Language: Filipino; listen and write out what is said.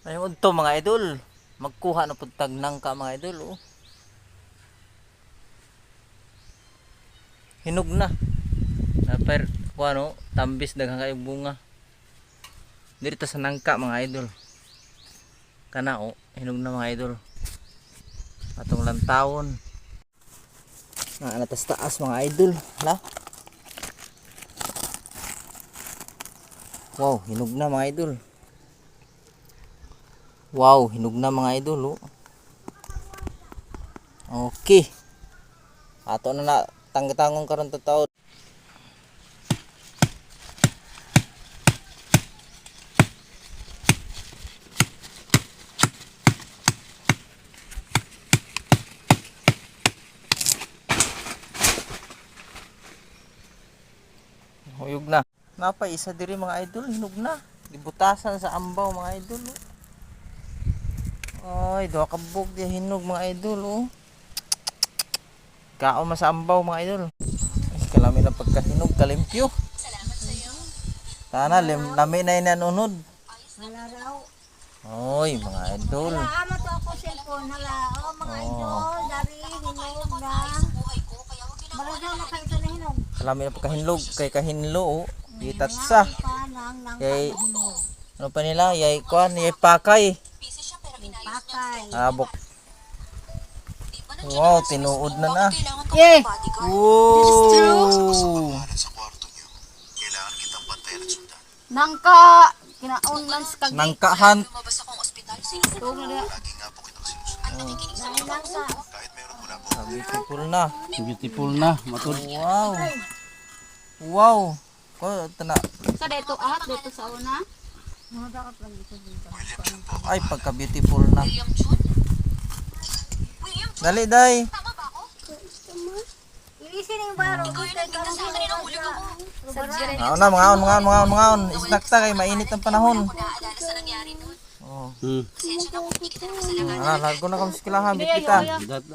Ayun udto mga idol. Magkuha na pud tag nangka mga idol oh. Hinog na. Naper kuano, tambis daghang kay bunga. Dito sa nangka mga idol. Kana oh, hinog na mga idol. Atong lantawon. Na natas taas mga idol, hala. Wow, hinog na mga idol. Wow, hinog na mga idol oh. Okay. Ato na tanggatangong karon ta taon. Huyog na. Napay isa diri mga idol, hinog na. Gibutasan sa ambaw mga idol oh. Ay, duha ka bug di hinog mga idol oh. Kaon sa ambaw mga idol. Ay, kalami na pagkahinog, kalimpyo. Salamat sa iyo. Sana lami na inanunod. Wala raw. Oy, mga idol. Wala, ama to ako cellphone. Wala. Oh, mga idol. Dari, hinog na. Marunong na kayo ito na hinog. Kalami na pagkahinlog, kay kahinlo oh. Itatsa. Kay ano pa nila, yay kwan, yay pakay. Pakay. Abok. Wow, tinuod na. Yeah. Wow. Nangka. Kinaon lang sa kagay. Nangkahan. Ito na diya. Nangka. Beautiful na. Beautiful na, matud. Wow. Wow. Ko tana. Sa dito dito sa una. Ay, pagka beautiful na. Dali, day. Ilisin yung baro. Mga on. Snack ta kay mainit ang panahon. Oh. Largo na kami sa kilahan, bit kita. Dat